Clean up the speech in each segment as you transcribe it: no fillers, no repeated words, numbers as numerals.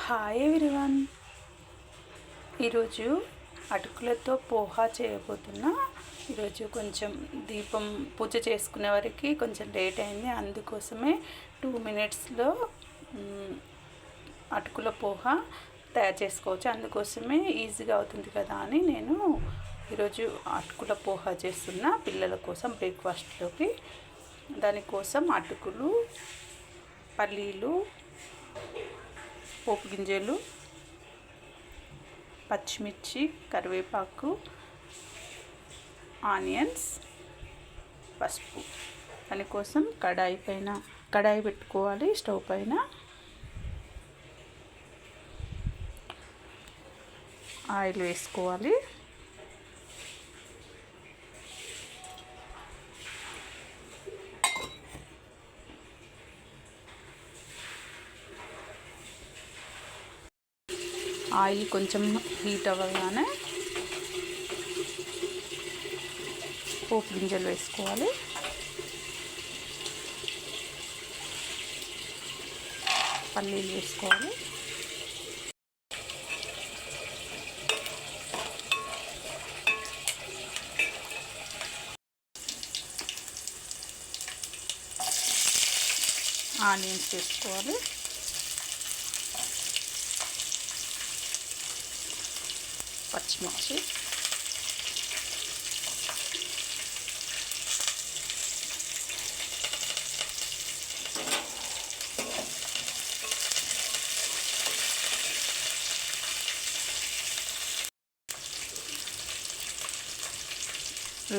Hi everyone. ఈరోజు అటుకులతో పోహా చేయబోతున్నా. ఈరోజు కొంచెం దీపం పూజ చేసుకునే వరకు కొంచెం లేట్ అయింది, అందుకోసమే 2 మినిట్స్లో అటుకుల పోహా తయారు చేసుకోవచ్చు. అందుకోసమే ఈజీగా అవుతుంది కదా అని నేను ఈరోజు అటుకుల పోహా చేస్తున్నా పిల్లల కోసం బ్రేక్ఫాస్ట్లోకి. దానికోసం అటుకులు, పల్లీలు, పోపు గింజలు, పచ్చిమిర్చి, కరివేపాకు, ఆనియన్స్, పసుపు. దానికోసం కడాయి పెట్టుకోవాలి. స్టవ్ పైన ఆయిల్ వేసుకోవాలి. ఆయిల్ కొంచెం హీట్ అవ్వగానే పోపు గింజలు వేసుకోవాలి. పల్లీలు వేసుకోవాలి. ఆనియన్స్ వేసుకోవాలి. పచ్చిమిర్చి,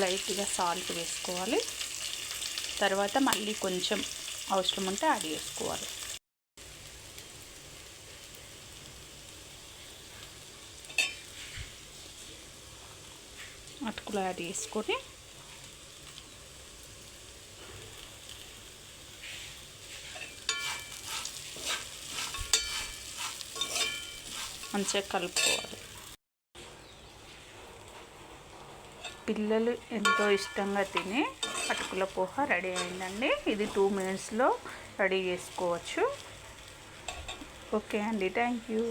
లైట్గా సాల్ట్ వేసుకోవాలి. తర్వాత మళ్ళీ కొంచెం అవసరం ఉంటే యాడ్ చేసుకోవాలి. అటుకులు యాడ్ చేసుకొని మంచిగా కలుపుకోవాలి. పిల్లలు ఎంతో ఇష్టంగా తినే అటుకుల పోహా రెడీ అయిందండి. ఇది 2 మినిట్స్లో రెడీ చేసుకోవచ్చు. ఓకే అండి, థ్యాంక్ యూ.